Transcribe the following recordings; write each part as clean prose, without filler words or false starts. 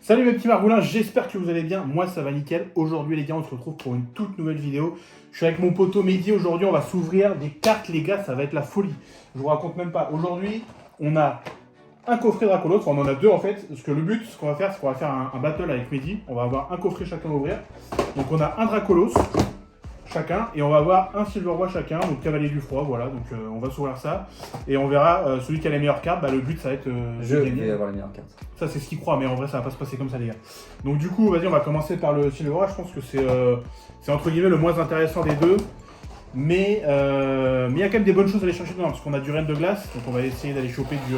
Salut mes petits margoulins, j'espère que vous allez bien, moi ça va nickel. Aujourd'hui les gars, on se retrouve pour une toute nouvelle vidéo. Je suis avec mon poteau Mehdi, aujourd'hui on va s'ouvrir des cartes les gars, ça va être la folie. Je vous raconte même pas, aujourd'hui on a un coffret Dracolos, enfin on en a deux en fait. Parce que le but, ce qu'on va faire, c'est qu'on va faire un battle avec Mehdi. On va avoir un coffret chacun à ouvrir. Donc on a un Dracolos chacun et on va avoir un Silver Roi chacun, donc Cavalier du Froid, voilà. Donc on va s'ouvrir ça et on verra celui qui a les meilleures cartes. Bah, le but ça va être Je de vais gagner. avoir les meilleures cartes. Ça c'est ce qu'il croit, mais en vrai ça va pas se passer comme ça les gars. Donc du coup, vas-y, on va commencer par le Silver Roi. Je pense que c'est entre guillemets le moins intéressant des deux. Mais il y a quand même des bonnes choses à aller chercher dedans, parce qu'on a du Reine de Glace, donc on va essayer d'aller choper du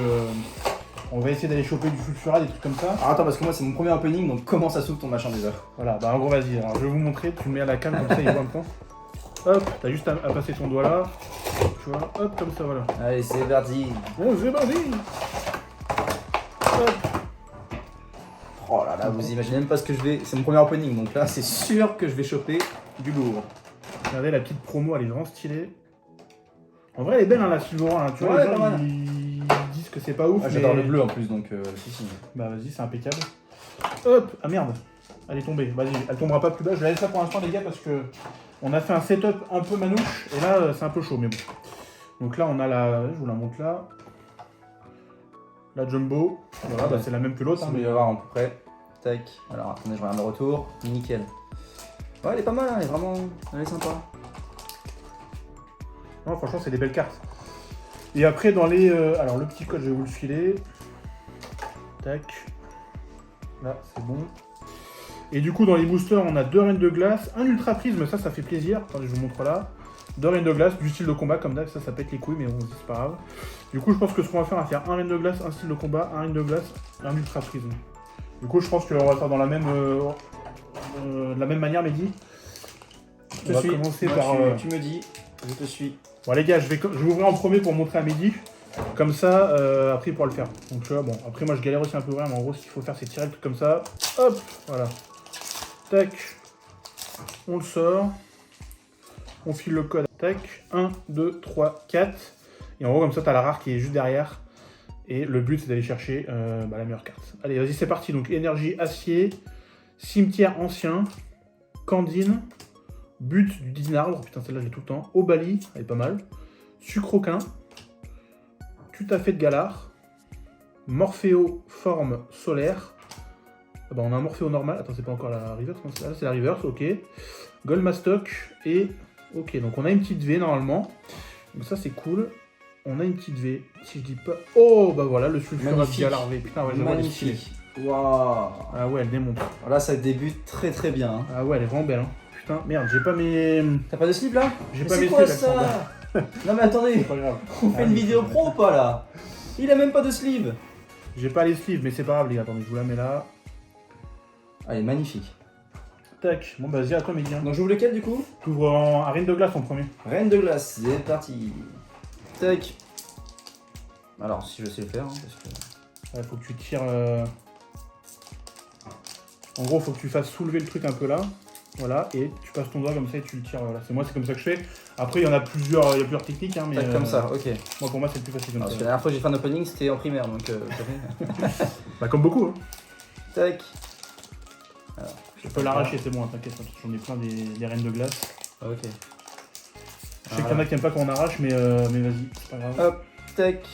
Sulfura, des trucs comme ça. Alors attends, parce que moi c'est mon premier opening, donc comment ça s'ouvre ton machin déjà? Voilà, bah en gros vas-y, alors je vais vous montrer, tu le mets à la cam comme ça il voit un temps. Hop, t'as juste à passer ton doigt là, tu vois, hop, comme ça, voilà. Allez, c'est parti. Bon, c'est parti. Hop. Oh là là, vous imaginez même pas ce que je vais... C'est mon premier opening, donc là c'est sûr que je vais choper du lourd. Regardez la petite promo, elle est vraiment stylée. En vrai, elle est belle, hein, la Silver, hein. Tu vois, Ouais, les gens, pas mal. ils disent que c'est pas ouf. Ah, j'adore le bleu en plus, donc si. Bah vas-y, c'est impeccable. Hop, ah merde, elle est tombée. Vas-y, elle tombera pas plus bas. Je la laisse là pour l'instant, les gars, parce que on a fait un setup un peu manouche, et là, c'est un peu chaud, mais bon. Donc là, on a la... Je vous la montre là. La Jumbo. Voilà, bah, c'est la même que l'autre. Ça Hein, va y avoir à peu près. Tac. Alors attendez, je regarde le retour. Nickel. Ouais, elle est pas mal, hein, elle est vraiment... Elle est sympa. Non, franchement, c'est des belles cartes. Et après, dans les... alors, le petit code, je vais vous le filer. Tac. Là, c'est bon. Et du coup, dans les boosters, on a 2 Reines de Glace, un Ultra Prisme, ça fait plaisir. Attendez, je vous montre là. 2 Reines de Glace, du style de combat, comme d'hab, ça pète les couilles, mais bon, c'est pas grave. Du coup, je pense que ce qu'on va faire un Reine de Glace, un style de combat, un Reine de Glace, un Ultra Prisme. Du coup, je pense qu'on va faire dans la même, de la même manière, Mehdi. Je te suis. Commencer Moi, par... tu me dis, je te suis. Bon les gars, je vais ouvrir en premier pour montrer à Mehdi. Comme ça, après il pourra le faire. Donc tu vois, bon, après moi je galère aussi un peu ouvrir, mais en gros ce qu'il faut faire c'est tirer le truc comme ça. Hop, voilà. Tac. On le sort. On file le code. Tac. 1, 2, 3, 4. Et en gros comme ça t'as la rare qui est juste derrière. Et le but c'est d'aller chercher la meilleure carte. Allez, vas-y c'est parti. Donc énergie acier, cimetière ancien, Candine. But du Dinarbre, putain celle-là j'ai tout le temps. Obali, elle est pas mal. Sucroquin. Tout à fait de Galar. Morphéo forme solaire. Ah bah on a un Morphéo normal. Attends, c'est pas encore la reverse. Là c'est la reverse, ok. Goldmastock et... Ok, donc on a une petite V normalement. Donc ça c'est cool. On a une petite V. Si je dis pas... Oh bah voilà, le Sulfura de Galar V. Putain ouais, j'avoue elle est stylée. Waouh. Ah ouais, elle démonte. Là ça débute très très bien. Hein. Ah ouais, elle est vraiment belle. Hein. Putain, merde, j'ai pas mes... T'as pas de slip là? J'ai Mais pas c'est mes quoi slips, ça? Non mais attendez, C'est pas grave. on fait une vidéo pro ou pas là? Il a même pas de sleeve. J'ai pas les sleeves, mais c'est pas grave les gars. Attendez, je vous la mets là. Elle est magnifique. Tac. Bon bah vas-y, à toi Mehdi. Hein. Donc j'ouvre lequel du coup? T'ouvres en Reine de Glace en premier. Reine de glace, c'est parti. Tac. Alors si je sais le faire, hein, parce que... Ouais, faut que tu tires... En gros, faut que tu fasses soulever le truc un peu là. Voilà, et tu passes ton doigt comme ça et tu le tires. Voilà, c'est comme ça que je fais. Après, il y en a plusieurs, techniques, hein, mais Tac, comme ça, ok. moi pour moi c'est le plus facile comme Parce que ça. la dernière fois j'ai fait un opening, c'était en primaire, donc... Bah comme beaucoup. Hein. Tac. Je peux l'arracher, c'est bon, hein, t'inquiète. J'en ai plein des Reines de Glace. Ok. Je sais qu'il y en a qui aiment pas quand on arrache, mais vas-y, c'est pas grave. Hop, tac.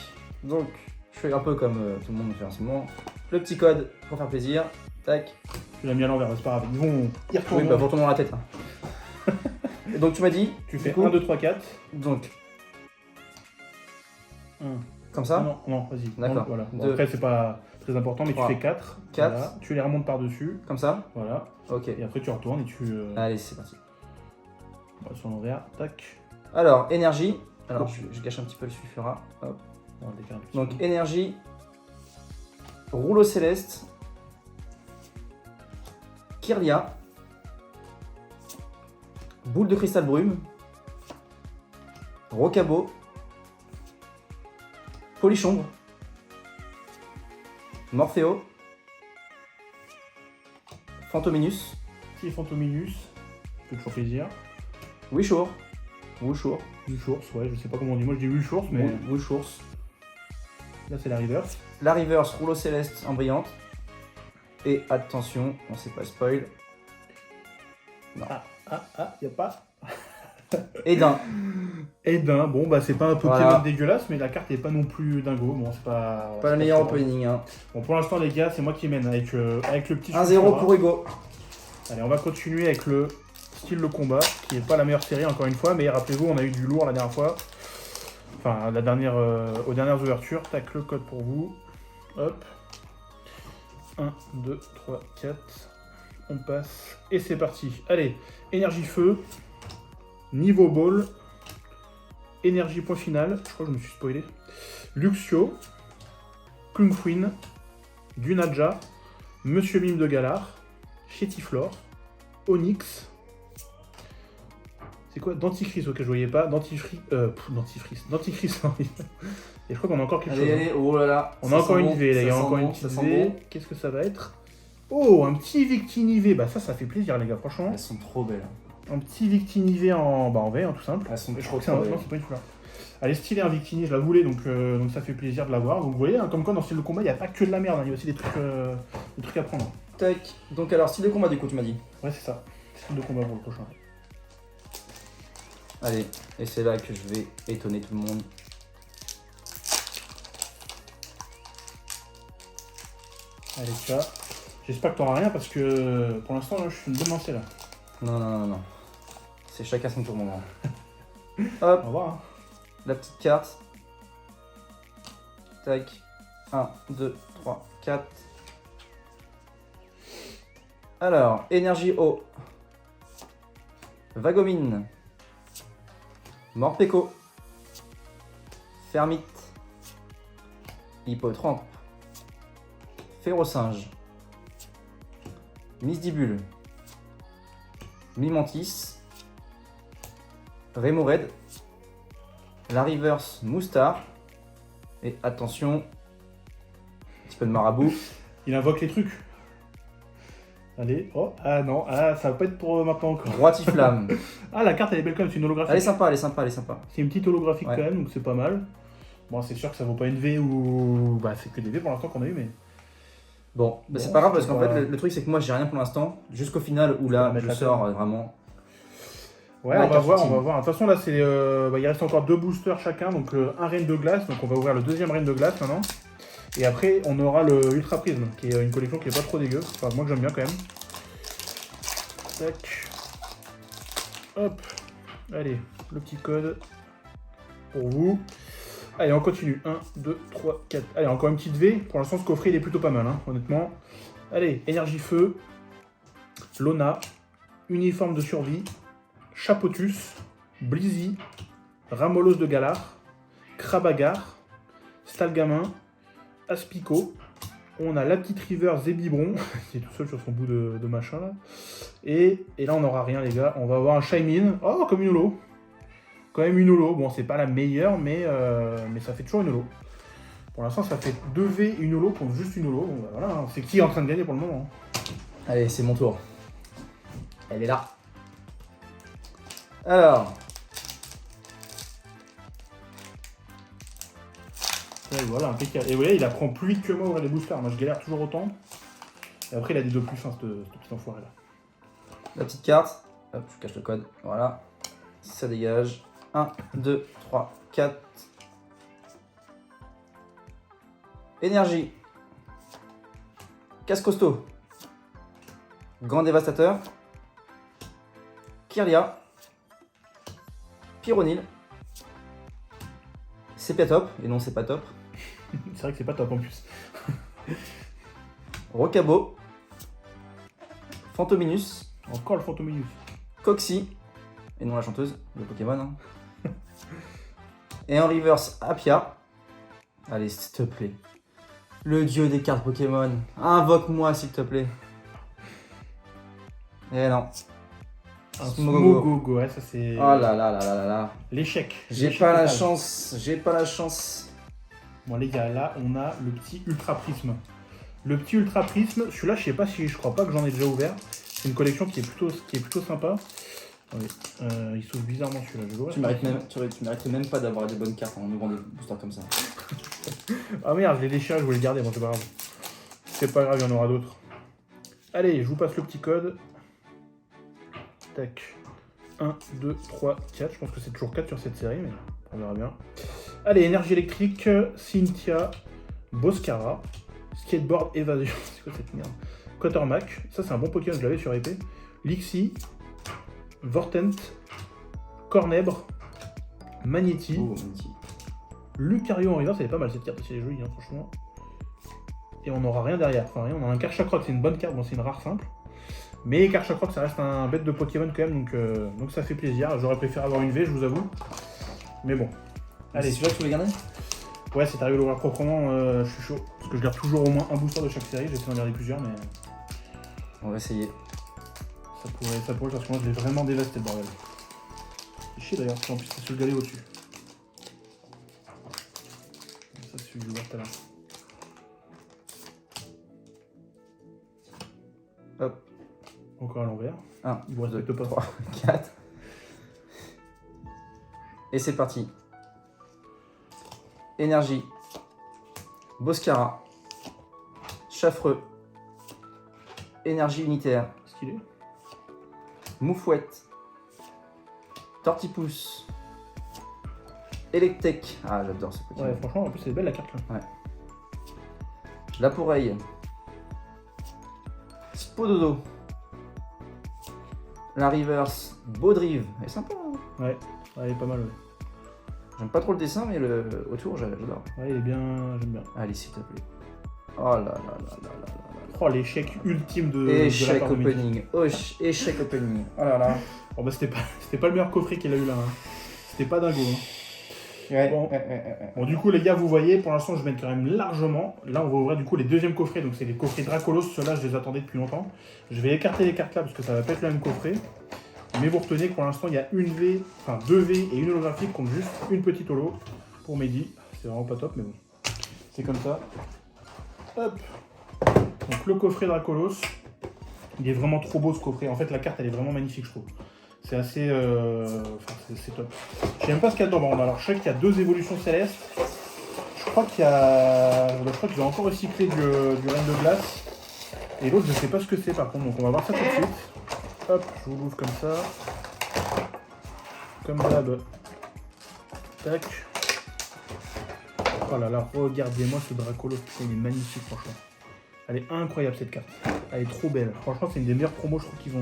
Donc, je fais un peu comme tout le monde fait en ce moment. Le petit code pour faire plaisir. Tac. Tu l'as mis à l'envers, c'est pas grave. Ils vont y retourner. Oui, bah pour tourner dans la tête. Hein. Et donc tu m'as dit, Tu fais du coup, 1, 2, 3, 4. donc, 1. comme ça. Non, vas-y. D'accord. Voilà. Bon, Deux. après, c'est pas très important, mais 3. tu fais 4. 4. Voilà. Tu les remontes par-dessus. Comme ça. Voilà. Ok. Et après, tu retournes et tu... Allez, c'est parti. Voilà, sur l'envers. Tac. Alors, énergie. Alors, je cache un petit peu le sulfura. Hop. On va le décaler un petit Donc, peu. énergie. Rouleau céleste. Kirlia. Boule de cristal brume. Rocabo. Polichombre. Morphéo. Fantominus. Petit Fantominus. Fait toujours plaisir. Wishour. Wushours, ouais, je sais pas comment on dit. Moi je dis Wushours, mais Wishours. là c'est la reverse. La reverse, rouleau céleste en brillante. Et attention, on sait pas spoil. Y a pas. Et d'un. Et d'un, bon bah c'est pas un Pokémon Voilà. dégueulasse, mais la carte est pas non plus dingo. Bon, c'est pas. Pas le meilleur opening. Hein. Bon, pour l'instant, les gars, c'est moi qui mène avec le petit. 1-0 Sulfura. pour Hugo. Allez, on va continuer avec le style de combat, qui est pas la meilleure série encore une fois, mais rappelez-vous, on a eu du lourd la dernière fois. Enfin, aux dernières ouvertures. Tac, le code pour vous. Hop. 1, 2, 3, 4. On passe. Et c'est parti. Allez, énergie feu. Niveau ball. Énergie point final. Je crois que je me suis spoilé. Luxio. Klungfin. Dunaja. Monsieur Mime de Galar. Chétiflore. Onyx. C'est quoi? Dentifrice, ok, je voyais pas. Dentifrice. Dentifrice, oui. Et je crois qu'on a encore quelque chose. Allez, oh là là. On a encore une V, les gars. Encore une petite V. Qu'est-ce que ça va être? Oh, un petit Victini-V. Bah ça fait plaisir, les gars, franchement. Elles sont trop belles. Un petit Victini-V en V, hein, tout simple. Elles sont Je trop crois que c'est un... belles. Non, c'est pas une fleur. Elle est stylée, un Victini, je la voulais, donc ça fait plaisir de l'avoir. Donc vous voyez, hein, comme quoi dans ce style de combat, il n'y a pas que de la merde, hein, il y a aussi des trucs à prendre. Tac. Donc alors, style de combat du coup, tu m'as dit. Ouais, c'est ça. Style de combat pour le prochain. Allez, et c'est là que je vais étonner tout le monde. Allez, ciao. J'espère que t'auras rien parce que pour l'instant, je suis une bonne lancée là. Non. C'est chacun son tour, mon grand. Au Hop, revoir. Hein. la petite carte. Tac. 1, 2, 3, 4. Alors, énergie eau. Vagomine. Morpeko. Fermite. Hippotrampe. Férocinge. Misdibule. Mimantis. Remoraid. La reverse Moustar. Et attention, un petit peu de marabout. Il invoque les trucs. Allez, oh, ah non, ah ça va pas être pour maintenant encore. Droitiflamme. Ah, la carte elle est belle quand même, c'est une holographique. Elle est sympa. C'est une petite holographique Ouais. quand même, donc c'est pas mal. Bon, c'est sûr que ça vaut pas une V ou. Bah, c'est que des V pour l'instant qu'on a eu, mais. Bon, bah, Bon, c'est pas grave parce c'est qu'en pas- fait le truc c'est que moi j'ai rien pour l'instant. Jusqu'au final où Tu là peux mettre je la sors tête. vraiment. Ouais, Ouais, on va voir, carte on va voir. De toute façon, là, c'est, il reste encore 2 boosters chacun, donc un rain de glace. Donc on va ouvrir le deuxième rain de glace maintenant. Et après, on aura le Ultra Prism, qui est une collection qui est pas trop dégueu. Enfin, moi que j'aime bien quand même. Tac. Hop. Allez, le petit code pour vous. Allez, on continue. 1, 2, 3, 4. Allez, encore une petite V. Pour l'instant, ce coffret, il est plutôt pas mal, hein, honnêtement. Allez, énergie feu. Lona. Uniforme de survie. Chapotus, Blizzy, Ramolos de Galar, Krabagar, Stalgamin, Aspico. On a la petite River Zébibron, qui est tout seul sur son bout de machin là. Et là on n'aura rien les gars, on va avoir un Shaymin. Oh, comme une holo. Quand même une holo, bon c'est pas la meilleure mais ça fait toujours une holo. Pour l'instant ça fait 2V une holo contre juste une holo. Bon, bah, voilà, hein. C'est qui est en train de gagner pour le moment. Hein. Allez, c'est mon tour. Elle est là. Alors, Ouais, voilà, impeccable. Et vous voyez, il apprend plus vite que moi à ouvrir les boosters. Moi, je galère toujours autant. Et après, il a des 2+, hein, ce petit enfoiré là. la petite carte. Hop, je cache le code. Voilà. Ça dégage. 1, 2, 3, 4. Énergie. Casse costaud. Grand dévastateur. Kirlia. Pyronil. Sépiatop. Et non, c'est pas top. C'est vrai que c'est pas top en plus. Rocabo. Fantominus. Encore le Fantominus. Coxy. Et non la chanteuse, le Pokémon. Hein. Et en reverse, Apia. Allez, s'il te plaît. Le dieu des cartes Pokémon. Invoque-moi, s'il te plaît. Eh non. Un Smogogo. Smogogo, ouais, ça c'est. Oh là là là là là là. L'échec. J'ai L'échec pas la total. chance. J'ai pas la chance. Bon, les gars, là, on a le petit Ultra Prisme. Le petit Ultra Prisme, celui-là, je crois pas que j'en ai déjà ouvert. C'est une collection qui est plutôt sympa. Attendez, il s'ouvre bizarrement celui-là. Je vais l'ouvrir. Tu mérites même pas d'avoir des bonnes cartes en ouvrant des boosters comme ça. Ah merde, je l'ai déchiré, je voulais le garder, bon c'est pas grave. C'est pas grave, il y en aura d'autres. Allez, je vous passe le petit code. Tac. 1, 2, 3, 4. Je pense que c'est toujours 4 sur cette série, mais on verra bien. Allez, énergie électrique, Cynthia, Boscara, Skateboard Évasion. C'est quoi cette merde? Quatermack, ça c'est un bon Pokémon, je l'avais sur épée. Lixie, Vortent, Cornèbre, Magnéti, Oh, Magnéti. Lucario en reverse, elle est pas mal cette carte, c'est joli, hein, franchement. Et on n'aura rien derrière, enfin rien, on a un Karchakroc, c'est une bonne carte, bon c'est une rare simple. Mais Karchakroc ça reste un bête de Pokémon quand même, donc ça fait plaisir. J'aurais préféré avoir une V, je vous avoue. Mais bon. Allez, Allez, celui-là que tu voulais garder? ouais, c'est arrivé de l'ouvrir proprement, je suis chaud. Parce que je garde toujours au moins un booster de chaque série, j'essaie d'en garder plusieurs, mais On va essayer. ça pourrait parce que moi je l'ai vraiment dévasté le bordel. C'est chier d'ailleurs, parce qu'en plus c'est sur le galet au-dessus. Ça c'est celui que j'ai ouvert tout à l'heure. Hop. Encore à l'envers. 1, Il vous respecte 2, pas. 3, 4. Et c'est parti. Énergie. Boscara. Chaffreux. Énergie unitaire. Stylé. Moufouette. Tortipousse. Electek. Ah, j'adore ce Pokémon. Ouais, franchement, en plus c'est belle la carte là. Laporeille. Spododo. La Reverse. Baudrive. Elle est sympa. Hein. Ouais, elle est pas mal, ouais. J'aime pas trop le dessin, mais le autour, j'adore. Ouais, il est bien, j'aime bien. Allez, s'il te plaît. Oh là là là là là là là. Oh, l'échec ultime de Échec la part de Mehdi. opening. Échec opening. Oh là là. Oh bah c'était pas le meilleur coffret qu'il a eu là. Hein. C'était pas dingo. Hein. Ouais, Bon. Bon, du coup, les gars, vous voyez, pour l'instant, je vais mettre quand même largement. Là, on va ouvrir du coup les deuxièmes coffrets. Donc, c'est les coffrets Dracolos. Ceux-là, je les attendais depuis longtemps. Je vais écarter les cartes là parce que ça va pas être le même coffret. Mais vous retenez que pour l'instant, il y a une V, enfin 2 V et une holographique contre juste une petite holo pour Mehdi. C'est vraiment pas top, mais bon. C'est comme ça. Hop. Donc, le coffret Dracolos. Il est vraiment trop beau ce coffret. En fait, la carte, elle est vraiment magnifique, je trouve. C'est assez... Enfin, c'est top. Je sais même pas ce qu'il y a dedans. Bon, alors, je sais qu'il y a 2 évolutions célestes. Je crois qu'il y a... Je crois qu'ils ont encore recyclé du Reine de Glace. Et l'autre, je sais pas ce que c'est, par contre. Donc, on va voir ça tout de suite. Hop, je vous l'ouvre comme ça. Comme d'hab. Tac. Oh là là, regardez-moi ce Dracolos. Putain, il est magnifique, franchement. Elle est incroyable, cette carte. Elle est trop belle. Franchement, c'est une des meilleures promos, je trouve, qu'ils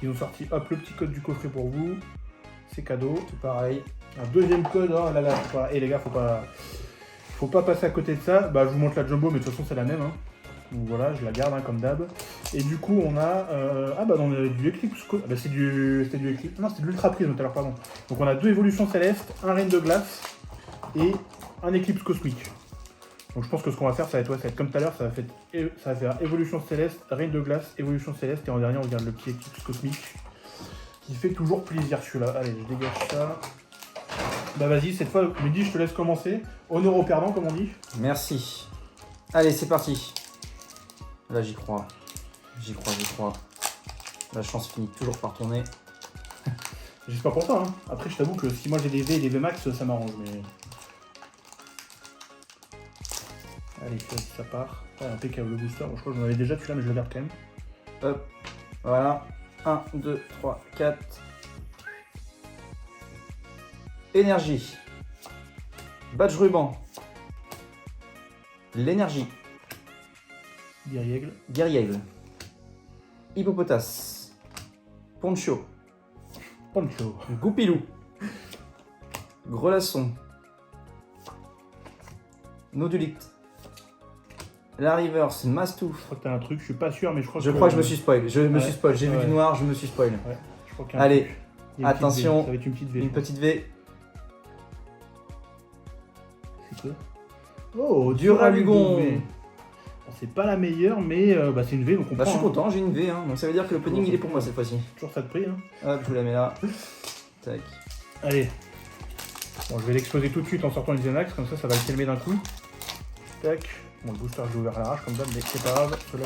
ont sorti. Hop, le petit code du coffret pour vous. C'est cadeau. Tout pareil. Un deuxième code. Oh là là, et les gars, faut pas passer à côté de ça. Bah, je vous montre la Jumbo, mais de toute façon, c'est la même. Hein. Donc voilà, je la garde hein, comme d'hab. Et du coup, on a... Ah bah, on a du Eclipse... Bah, c'était du Eclipse... Non, c'était de l'Ultra Prisme tout à l'heure, pardon. Donc on a 2 évolutions célestes, un Reine de Glace et un Éclipse Cosmique. Donc je pense que ce qu'on va faire, ça va être comme tout à l'heure, ça va faire Évolution Céleste, Reine de Glace, Évolution Céleste, et en dernier, on regarde le petit Eclipse Cosmique, qui fait toujours plaisir celui-là. Allez, je dégage ça. Bah vas-y, cette fois, Mehdi, je te laisse commencer. Honneur au perdant, comme on dit. Merci. Allez, c'est parti. Là, j'y crois. J'y crois. La chance finit toujours par tourner. J'espère pour toi, hein. Après, je t'avoue que si moi j'ai des V et des V max, ça m'arrange, mais... Allez, ça part. Ouais, impeccable le booster. Bon, je crois que j'en avais déjà celui-là, mais je le garde quand même. Hop. Voilà. 1, 2, 3, 4. Énergie. Badge ruban. L'énergie. Guerriègle. Guerriègle. Hippopotas. Poncho. Poncho. Goupilou. Grelasson. Nodulite. La Reverse, Mastouf. Je crois que t'as un truc, je suis pas sûr, mais je crois que... Je crois que je me suis spoil. J'ai vu Ouais. du noir, je me suis spoil. Ouais, je crois qu'il y a un Allez, truc. Il y a une petite attention. V. Ça va être une petite V. Une petite V. C'est quoi? Oh, Duralugon. V. Bon, c'est pas la meilleure, mais bah, c'est une V, donc on Bah, je prend. suis content, j'ai une V, hein. Donc ça veut dire que l'opening il est pour moi cette fois-ci. Toujours ça de prix. Hein. Hop, je vous la mets là. Tac. Allez. Bon, je vais l'exploser tout de suite en sortant une Xenax, comme ça va le calmer d'un coup. Tac. Bon, le booster, je l'ai ouvert à l'arrache comme ça, mais c'est pas grave. Ceux-là,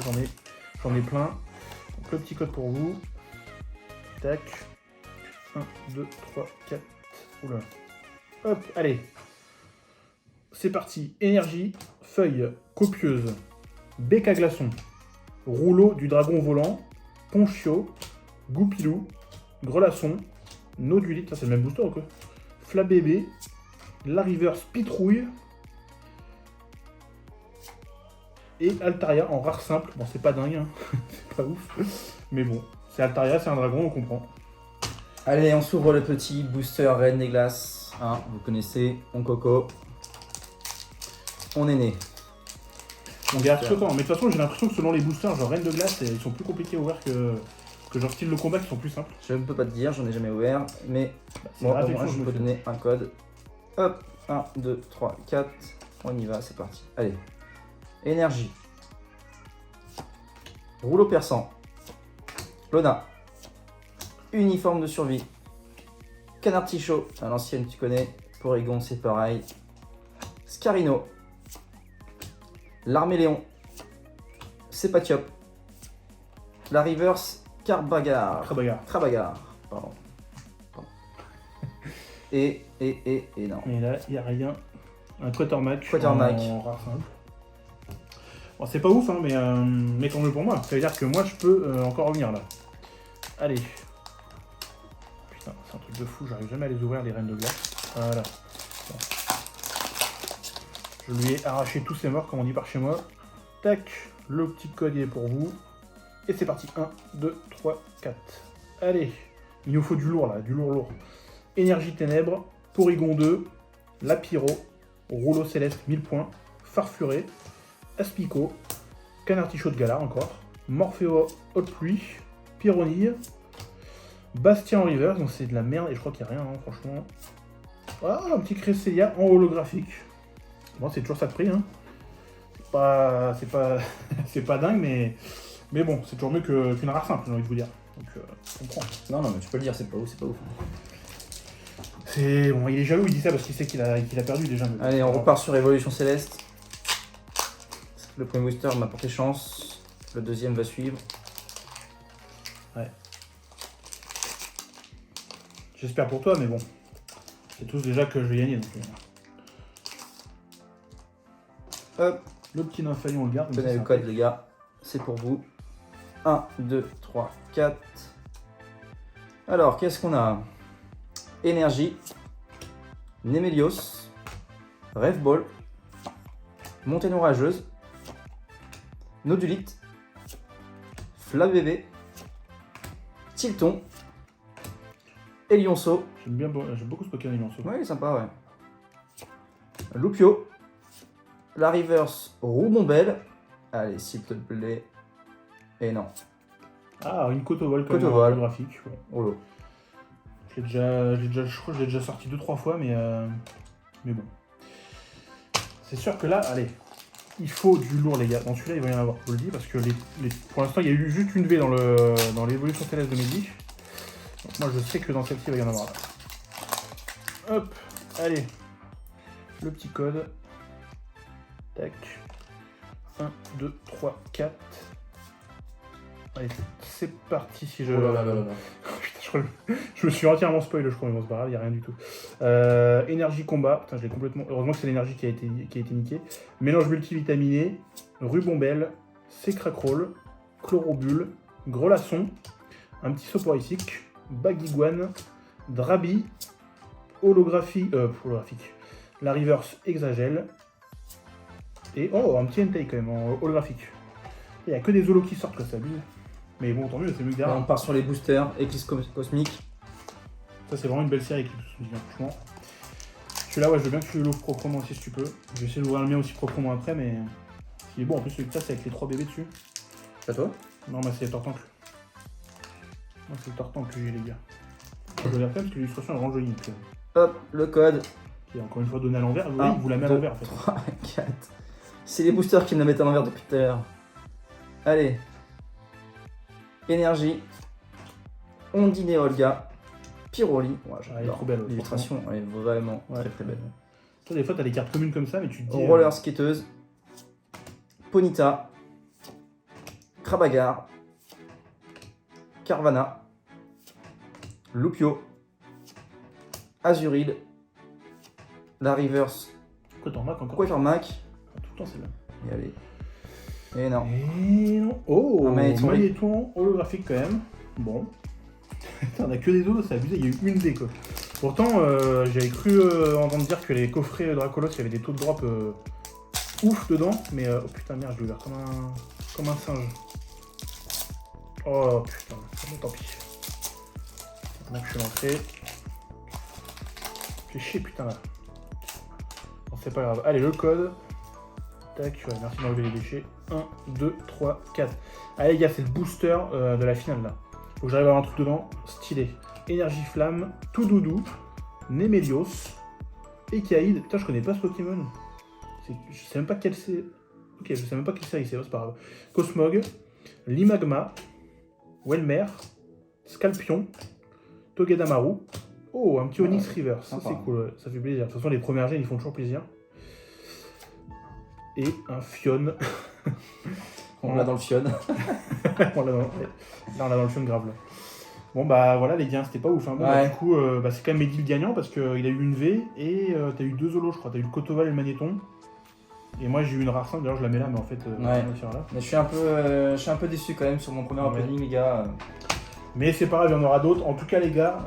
j'en ai plein. Donc, le petit code pour vous. Tac. 1, 2, 3, 4. Oula. Hop, allez. C'est parti. Énergie, feuille, copieuse, bec à glaçon, Rouleau du dragon volant, Ponchio, Goupilou, Grelasson, Nodulite, ça c'est le même booster ou quoi? Flabébé, Lariverse Pitrouille et Altaria en rare simple. Bon, c'est pas dingue, hein. C'est pas ouf, mais bon, c'est Altaria, c'est un dragon, on comprend. Allez, on s'ouvre le petit booster Reine des Glaces. Hein, vous connaissez, on coco. On est né. On garde ce temps, mais de toute façon, j'ai l'impression que selon les boosters, genre Reine de Glace, ils sont plus compliqués à ouvrir que genre style de combat qui sont plus simples. Je ne peux pas te dire, j'en ai jamais ouvert, mais C'est bon, la au moins, réflexion je que peux me fais. donner un code. Hop, 1, 2, 3, 4. On y va, c'est parti. Allez. Énergie. Rouleau perçant. Lona. Uniforme de survie. Canard Tichot, à l'ancienne tu connais. Porygon c'est pareil. Scarino. L'Arméléon. Sepatiop. La Reverse Carbagar. Krabagar. Pardon. Et non. Et là, il n'y a rien. Un Quatermack. Quatermack. En rare simple. Bon, c'est pas ouf, hein, mais tant mieux pour moi. Ça veut dire que moi, je peux encore revenir là. Allez. Putain, c'est un truc de fou. J'arrive jamais à les ouvrir, les Reines de Glace. Voilà. Bon. Je lui ai arraché tous ses morts, comme on dit par chez moi. Tac. Le petit code il est pour vous. Et c'est parti. 1, 2, 3, 4. Allez. Il nous faut du lourd là, du lourd. Énergie Ténèbres, Porygon 2, Lapiro, Rouleau Céleste 1000 points, Farfuré, Aspico, Canard Tichot de Galar encore, Morpheo Haute Pluie, Pyronille, Bastien en reverse, donc c'est de la merde et je crois qu'il n'y a rien, hein, franchement. Ah, un petit Cresselia en holographique. Bon, c'est toujours ça de prix, hein. C'est pas dingue, mais bon, c'est toujours mieux qu'une rare simple, j'ai envie de vous dire. Donc, on prend. Non, mais tu peux le dire, c'est pas ouf, c'est pas ouf. C'est bon, il est jaloux, il dit ça parce qu'il sait qu'il a perdu déjà. Allez, on repart sur Évolution Céleste. Le premier booster m'a porté chance. Le deuxième va suivre. Ouais. J'espère pour toi, mais bon. C'est tous déjà que je vais gagner. Donc, Hop, le petit nymphaillon, on le garde. tenez le code, les gars. C'est pour vous. 1, 2, 3, 4. Alors, qu'est-ce qu'on a? Énergie. Némélios. Rêve Ball. Montée orageuse. Nodulite. Flabébé. Tilton. Et Lionceau. J'aime beaucoup ce Pokémon Lionceau. Ouais, il est sympa, ouais. Loupio. La Reverse Roubombelle. Allez, s'il te plaît. Et non. Ah, une Cotovol quand même, Cotovol. graphique. Bon. Oh là. Je crois que je l'ai déjà sorti 2-3 fois, mais bon. C'est sûr que là, allez, il faut du lourd, les gars. Dans celui-là, il va y en avoir, je vous le dis, parce que pour l'instant, il y a eu juste une V dans l'évolution céleste de Mehdi. Donc moi, je sais que dans celle-ci, il va y en avoir là. Hop, allez. Le petit code. Tac. 1, 2, 3, 4. Allez, c'est parti si je... Oh là là là là. Putain, je me suis entièrement spoil, je crois, mais bon, c'est pas grave, il n'y a rien du tout. Énergie combat, putain, je l'ai complètement... Heureusement que c'est l'énergie qui a été niquée. Mélange multivitaminé, Rubombelle, Secracroll, Chlorobule, Grelasson, un petit soporifique, Bagiguane, Drabi, holographique, la Reverse Exagel, et oh, un petit Entei quand même, en holographique. Il n'y a que des holos qui sortent, quoi, ça abuse. Mais bon, tant mieux, c'est mieux que Là, derrière. on part sur les boosters. Éclipse Cosmique. Ça, c'est vraiment une belle série, franchement. Celui-là, ouais, je veux bien que tu l'ouvres proprement aussi si tu peux. Je vais essayer d'ouvrir le mien aussi proprement après, mais il est bon. En plus, celui que ça, c'est avec les 3 bébés dessus. C'est à toi? Non, mais c'est les Tortancle. Non, c'est le Tortancle que j'ai, les gars. Je vais la faire parce que l'illustration est vraiment jolie. Donc, Hop, le code. qui est encore une fois donné à l'envers. Vous voyez, il vous la met à l'envers, en fait. 3, 4. C'est les boosters qui me la mettent à l'envers depuis tout à l'heure. Allez. Énergie. Ondine Olga. Pyroli. Ouais, Ah, elle est trop belle. L'illustration est vraiment Ouais. très belle. Toi, des fois, t'as des cartes communes comme ça, mais tu te dis. Roller skateuse. Ponita. Krabagar. Carvana. Loupio. Azuril. La Reverse Quoi, t'en marques encore Quatermack. Tout le temps, c'est là. Et allez. Et non. Et non. Oh, Un Magnéton. Magnéton holographique quand même. Bon. Putain, on a que des dos, c'est abusé, il y a eu une dé quoi. Pourtant, j'avais cru entendre dire que les coffrets Dracolos, il y avait des taux de drop ouf dedans, mais oh putain, merde, je l'ai ouvert comme un singe. Oh putain, bon, tant pis. Maintenant que je suis rentré. Fais chier, putain là. Bon, c'est pas grave. Allez, le code. Tac, ouais, merci d'enlever les déchets. 1, 2, 3, 4. Allez, les gars, c'est le booster de la finale là. Faut que j'arrive à avoir un truc dedans. Stylé. Énergie Flamme, Toudoudou, Némélios, Ekaïd. Putain, je connais pas ce Pokémon. Je sais même pas quel c'est. Ok, je sais même pas quelle série c'est, c'est pas grave. Cosmog, Limagma, Welmer, Scalpion, Togedamaru. Oh, un petit Onyx River. Ça, c'est cool, ouais. Ça fait plaisir. De toute façon, les premières gènes, ils font toujours plaisir. Et un Fion. On l'a dans le fion. Là, on l'a dans le fion grave là. Bon bah voilà les gars, c'était pas ouf. Hein. Bon, Ouais. bah, du coup, c'est quand même Mehdi le gagnant parce qu'il a eu une V et t'as eu 2 holos je crois. T'as eu le Kotoval et le Magnéton. Et moi j'ai eu une rare simple, d'ailleurs je la mets là, mais en fait, Ouais. là. Mais je suis un peu déçu quand même sur mon premier Ouais. opening, les gars. Mais c'est pas grave, il y en aura d'autres. En tout cas les gars,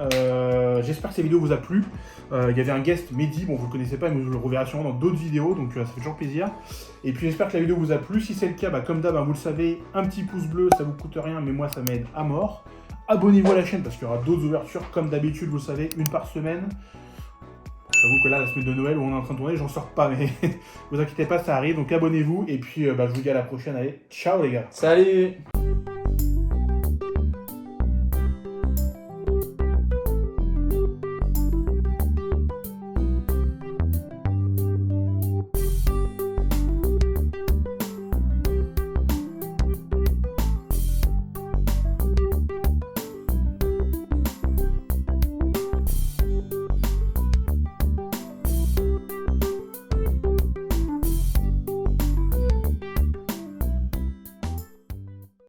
j'espère que cette vidéo vous a plu. Il y avait un guest, Mehdi, bon vous le connaissez pas, mais vous le reverrez sûrement dans d'autres vidéos, donc ça fait toujours plaisir. Et puis j'espère que la vidéo vous a plu. Si c'est le cas, bah, comme d'hab, vous le savez, un petit pouce bleu, ça vous coûte rien, mais moi ça m'aide à mort. Abonnez-vous à la chaîne parce qu'il y aura d'autres ouvertures, comme d'habitude, vous le savez, une par semaine. J'avoue que là, la semaine de Noël où on est en train de tourner, j'en sors pas, mais vous inquiétez pas, ça arrive. Donc abonnez-vous, et puis je vous dis à la prochaine. Allez, ciao les gars. Salut!